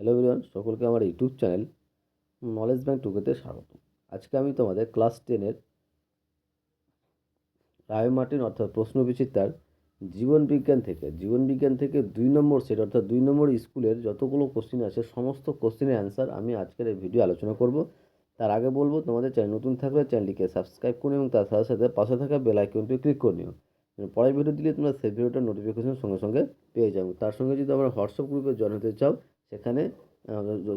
Hello everyone, সকলকে আমার YouTube channel knowledge bank টুকুতে স্বাগত। আজকে আমি তোমাদের ক্লাস 10-এর রায় মার্টিন অর্থাৎ প্রশ্নবিচিত্রার জীবনবিজ্ঞান থেকে 2 নম্বর সেট অর্থাৎ 2 নম্বর স্কুলের যতগুলো কোশ্চিন আছে সমস্ত কোশ্চিনের অ্যান্সার আমি আজকের এই ভিডিও আলোচনা করব। তার আগে বলবো, তোমাদের চ্যানেল নতুন থাকলে চ্যানেলটিকে সাবস্ক্রাইব করুন এবং তার সাথে সাথে পাশে থাকা বেল আইকনটি ক্লিক করে নিও। পরের ভিডিও দিলে তোমরা সেই ভিডিওটার নোটিফিকেশন সঙ্গে সঙ্গে পেয়ে যাবো। তার সঙ্গে যদি আমার হোয়াটসঅ্যাপ গ্রুপে জয়েন হতে চাও, সেখানে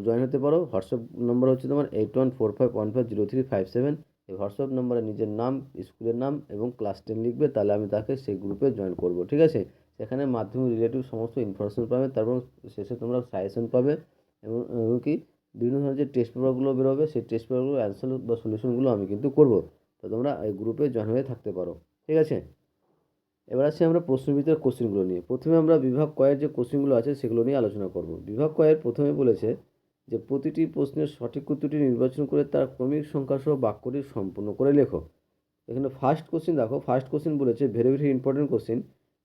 জয়েন হতে পারো। হোয়াটসঅ্যাপ নম্বর হচ্ছে তোমার 8145150357। এই হোয়াটসঅ্যাপ নম্বরে নিজের নাম, স্কুলের নাম এবং ক্লাস 10 লিখবে, তাহলে আমি তাকে সেই গ্রুপে জয়েন করব, ঠিক আছে? সেখানে মাধ্যমিক রিলেটিভ সমস্ত ইনফরমেশন পাবে, তারপর শেষে তোমরা সাজেশন পাবে এবং কি বিভিন্ন ধরনের যে টেস্ট পেপারগুলো বেরোবে সেই টেস্ট পেপারগুলো অ্যান্সার বা সলিউশনগুলো আমি কিন্তু করব। তো তোমরা এই গ্রুপে জয়েন হয়ে থাকতে পারো, ঠিক আছে? এবার আসছি আমরা প্রশ্নবিচিত্রার কোশ্চেনগুলো নিয়ে। প্রথমে আমরা বিভাগ কয়ের যে কোশ্চেনগুলো আছে সেগুলো নিয়ে আলোচনা করব। বিভাগ কয়ের প্রথমে বলেছে যে প্রতিটি প্রশ্নের সঠিক উত্তরটি নির্বাচন করে তার ক্রমিক সংখ্যা সহ বাক্যটি সম্পূর্ণ করে লেখো। এখানে ফার্স্ট কোশ্চেন দেখো, ফার্স্ট কোশ্চেন বলেছে ভেরি ভেরি ইম্পর্টেন্ট কোশ্চেন,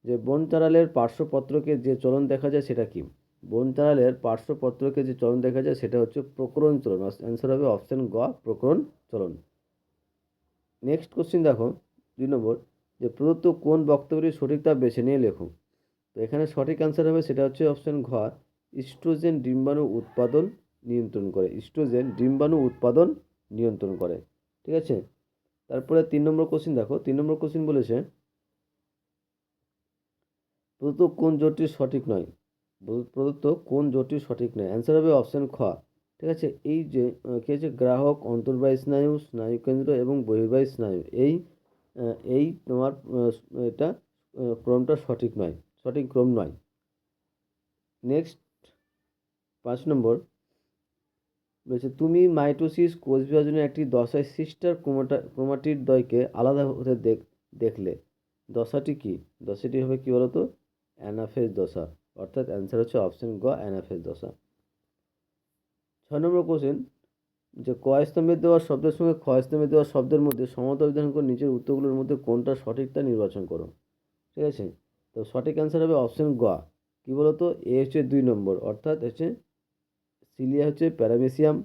যে বনচারালের পার্শ্বপত্রকে যে চলন দেখা যায় সেটা কি? বনচারালের পার্শ্বপত্রকে যে চলন দেখা যায় সেটা হচ্ছে প্রকরণ চলন। অ্যান্সার হবে অপশন গ, প্রকরণ চলন। নেক্সট কোশ্চেন দেখো 2 নম্বর, যে প্রদত্ত কোন বক্তব্যটি সঠিক তা বেছে নিয়ে লেখো। তো এখানে সঠিক অ্যান্সার হবে সেটা হচ্ছে অপশন ঘ, ইস্ট্রোজেন ডিম্বাণু উৎপাদন নিয়ন্ত্রণ করে। ইস্ট্রোজেন ডিম্বাণু উৎপাদন নিয়ন্ত্রণ করে, ঠিক আছে? তারপরে 3 নম্বর কোশ্চেন দেখো, 3 নম্বর কোশ্চেন বলেছে প্রদত্ত কোন জোটটি সঠিক নয়। প্রদত্ত কোন জোটটি সঠিক নয়, অ্যান্সার হবে অপশন খ, ঠিক আছে? এই যে কি আছে, গ্রাহক, অন্তর্বাহী স্নায়ু, স্নায়ুকেন্দ্র এবং বহির্বাহী স্নায়ু, এই তোমার এটা ক্রমটা সঠিক নয়, সঠিক ক্রম নয়। নেক্সট 5 নম্বর বলছে তুমি মাইটোসিস কোষ বিভাজনের একটি দশায় সিস্টার ক্রোমাটিড দ্বয়কে আলাদা হতে দেখলে, দশাটি কি? দশাটি হবে কি বলতো? অ্যানাফেজ দশা, অর্থাৎ অ্যান্সার হচ্ছে অপশন গ, অ্যানাফেজ দশা। 6 নম্বর কোশ্চেন, যে ক স্তম্ভে দেওয়া শব্দের সঙ্গে খ স্তম্ভে দেওয়া শব্দের মধ্যে সমতা বিধান করে নিচের উত্তরগুলোর মধ্যে কোনটা সঠিক তা নির্বাচন করো, ঠিক আছে? তো সঠিক অ্যান্সার হবে অপশন গ, কি বলতো? এ হচ্ছে 2 নম্বর, অর্থাৎ হচ্ছে সিলিয়া হচ্ছে প্যারামেসিয়াম,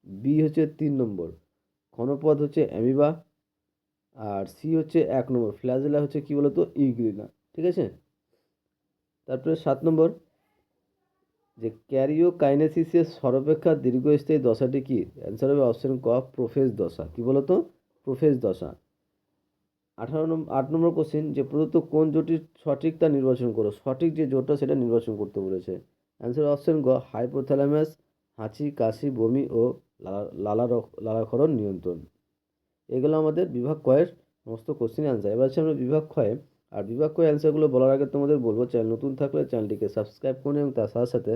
বি হচ্ছে 3 নম্বর, ঘনপদ হচ্ছে অ্যামিবা, আর সি হচ্ছে 1 নম্বর, ফ্ল্যাজেলা হচ্ছে কি বলতো? ইউগ্লিনা, ঠিক আছে? তারপরে 7 নম্বর, যে ক্যারিওকাইনেসিসের সর্বাপেক্ষা দীর্ঘস্থায়ী দশাটি কি? অ্যান্সার হবে অপশন ক, প্রোফেজ দশা। কি বলতো? প্রোফেজ দশা। 8 নম্বর কোশ্চেন, যে প্রদত্ত কোন জোটটি সঠিক তা নির্বাচন করো। সঠিক যে জোটটা সেটা নির্বাচন করতে বলেছে। অ্যান্সার অপশন গ, হাইপোথ্যালামাস, হাঁচি, কাশি, বমি ও লালাক্ষরণ নিয়ন্ত্রণ। এগুলো আমাদের বিভাগ কয়ের সমস্ত কোশ্চেন অ্যান্সার। এবার হচ্ছে আমরা বিভাগ ক্ষয়ে। আর বিভাগ ক্ষয়ের অ্যান্সারগুলো বলার আগে তোমাদের বলবো, চ্যানেল নতুন থাকলে চ্যানেলটিকে সাবস্ক্রাইব করে এবং তার সাথে সাথে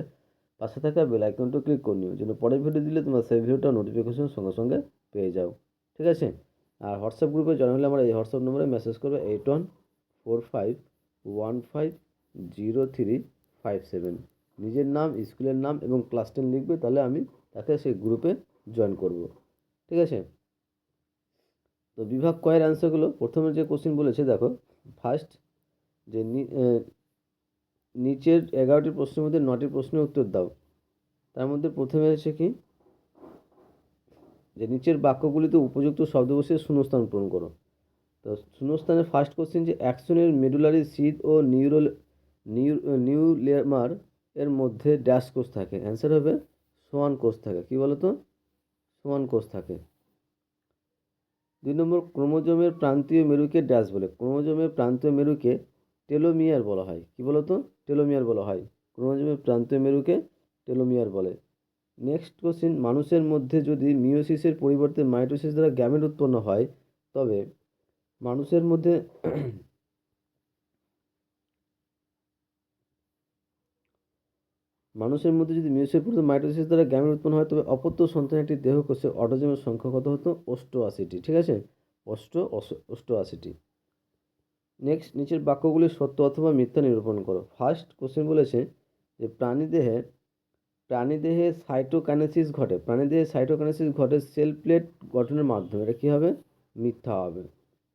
পাশে থাকা বেল আইকনটা ক্লিক করে নিও, যেন পরের ভিডিও দিলে তোমরা সেই ভিডিওটা নোটিফিকেশন সঙ্গে সঙ্গে পেয়ে যাও, ঠিক আছে? আর হোয়াটসঅ্যাপ গ্রুপে জয়েন হলে আমার এই হোয়াটসঅ্যাপ নম্বরে মেসেজ করবে 8145150357। নিজের নাম, স্কুলের নাম এবং ক্লাস 10 লিখবে, তাহলে আমি তাকে সেই গ্রুপে জয়েন করব, ঠিক আছে? তো বিভাগ কয়ের অ্যান্সারগুলো, প্রথমে যে কোশ্চেন বলেছে দেখো, ফার্স্ট, যে নিচের 11টি প্রশ্নের মধ্যে 9টি প্রশ্নের উত্তর দাও। তার মধ্যে প্রথমে হচ্ছে কি, যে নিচের বাক্যগুলিতে উপযুক্ত শব্দ বসিয়ে শূন্যস্থান পূরণ করো। তো শূন্যস্থানের ফার্স্ট কোশ্চেন, যে অ্যাকশনের মেডুলারি সিদ ও নিউলেমার এর মধ্যে ড্যাশ কোষ থাকে। অ্যান্সার হবে সোয়ান কোষ থাকে। কি বলতো? সোয়ান কোষ থাকে। 2 নম্বর, ক্রোমোজোমের প্রান্তীয় মেরুকে ড্যাশ বলে। ক্রোমোজোমের প্রান্তীয় মেরুকে টেলোমিয়ার বলা হয়। কি বলতো? টেলোমিয়ার বলা হয়। ক্রোমোজোমের প্রান্তীয় মেরুকে টেলোমিয়ার বলে। নেক্সট কোশ্চেন, মানুষের মধ্যে যদি মিওসিসের পরিবর্তে মাইটোসিস দ্বারা গ্যামেট উৎপন্ন হয়, তবে মানুষের মধ্যে যদি মিওসিসের পরিবর্তে মাইটোসিস দ্বারা গ্যামেট উৎপন্ন হয়, তবে অপত্য সন্তানের একটি দেহকোষে অটোজোমের সংখ্যা কত হতো? 88টি, ঠিক আছে? 88টি। নেক্সট, নিচের বাক্যগুলি সত্য অথবা মিথ্যা নিরূপণ করো। ফার্স্ট কোশ্চেন বলেছে যে প্রাণীদেহে সাইটোকাইনেসিস ঘটে সেল প্লেট গঠনের মাধ্যমে। এটা কী হবে? মিথ্যা হবে,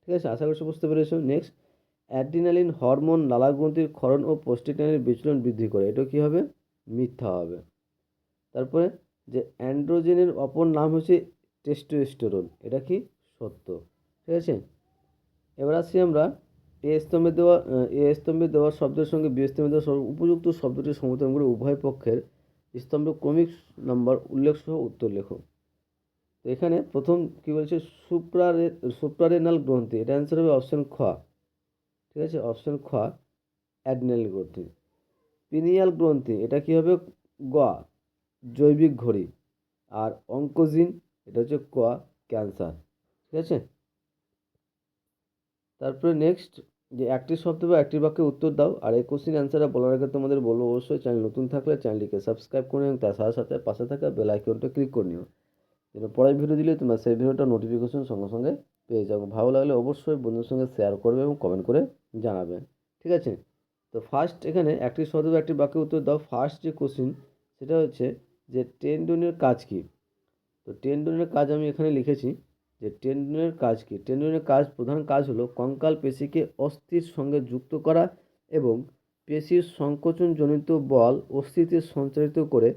ঠিক আছে? আশা করছি বুঝতে পেরেছো। নেক্সট, অ্যাড্রিনালিন হরমোন লালাগ্রন্থির ক্ষরণ ও পোস্টিগ্ল্যান্ডের বিচলন বৃদ্ধি করে। এটা কী হবে? মিথ্যা হবে। তারপরে যে অ্যান্ড্রোজেনের অপর নাম হচ্ছে টেস্টোস্টেরন, এটা কি সত্য। ঠিক আছে, এবার আসছি আমরা এ স্তম্ভে দেওয়া শব্দের সঙ্গে বি স্তম্ভে দেওয়া উপযুক্ত শব্দটি সমর্থন করে উভয় পক্ষের স্তম্ভ ক্রমিক নাম্বার উল্লেখ সহ উত্তর লেখো। তো এখানে প্রথম কি বলছে, সুপ্রারেনাল গ্রন্থি, এটা অ্যান্সার হবে অপশন খ। ঠিক আছে, অপশন খ অ্যাডেনাল গ্রন্থি। পিনিয়াল গ্রন্থি, এটা কি হবে, গ জৈবিক ঘড়ি। আর অঙ্কোজিন, এটা হচ্ছে ক ক্যান্সার। ঠিক আছে, তারপরে নেক্সট যে একটি শব্দ বা একটি বাক্যে উত্তর দাও। আর এই কোশ্চিন অ্যান্সারটা বলার আগে তোমাদের বলবো, অবশ্যই চ্যানেল নতুন থাকলে চ্যানেলটিকে সাবস্ক্রাইব করে এবং তার সাথে সাথে পাশে থাকা বেল আইকনটা ক্লিক করে নিও, যেন পরের ভিডিও দিলে তোমরা সেই ভিডিওটা নোটিফিকেশন সঙ্গে সঙ্গে পেয়ে যাবো। ভালো লাগলে অবশ্যই বন্ধুদের সঙ্গে শেয়ার করবে এবং কমেন্ট করে জানাবে। ঠিক আছে, তো ফার্স্ট এখানে একটি শব্দ বা একটি বাক্যে উত্তর দাও। ফার্স্ট যে কোশ্চিন সেটা হচ্ছে যে টেন্ডনের কাজ কী। তো টেন্ডনের কাজ আমি এখানে লিখেছি যে টেন্ডনের কাজ কী। টেন্ডনের প্রধান কাজ হলো কঙ্কাল পেশিকে অস্থির সঙ্গে যুক্ত করা এবং পেশির সংকোচনজনিত বল অস্থিতে সঞ্চারিত করে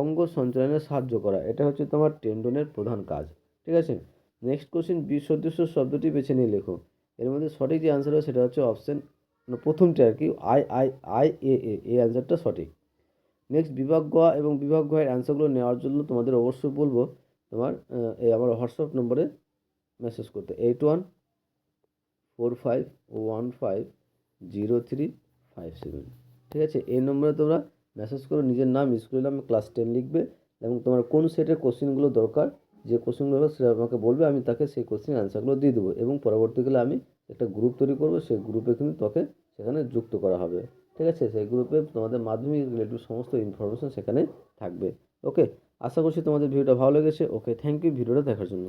অঙ্গ সঞ্চালনে সাহায্য করা, এটা হচ্ছে তোমার টেন্ডনের প্রধান কাজ। ঠিক আছে, নেক্সট কোশ্চিন বিসদৃশ্য শব্দটি বেছে নিয়ে লেখো। এর মধ্যে সঠিক যে অ্যান্সার হবে সেটা হচ্ছে অপশন প্রথমটি আর কি, আই আই আই এ এ, এই অ্যান্সারটা সঠিক। নেক্সট বিভাগ গ এবং বিভাগ ঘ এর অ্যান্সারগুলো নেওয়ার জন্য তোমাদের অবশ্যই বলবো তোমার এই আমার হোয়াটসঅ্যাপ নম্বরে মেসেজ করতে, 8145150357। ঠিক আছে, এই নম্বরে তোমরা মেসেজ করো, নিজের নাম, স্কুলের নাম, ক্লাস 10 লিখবে এবং তোমার কোন সেটের কোশ্চেনগুলো দরকার, যে কোশ্চেনগুলো সেটা আমাকে বলবে, আমি তাকে সেই কোশ্চেন অ্যান্সারগুলো দিয়ে দেবো এবং পরবর্তীকালে আমি একটা গ্রুপ তৈরি করবো, সেই গ্রুপে কিন্তু তোকে সেখানে যুক্ত করা হবে। ঠিক আছে, সেই গ্রুপে তোমাদের মাধ্যমিক রিলেটেড সমস্ত ইনফরমেশন সেখানে থাকবে। ওকে, আশা করছি তোমাদের ভিডিওটা ভালো লেগেছে। ওকে, থ্যাংক ইউ ভিডিওটা দেখার জন্য।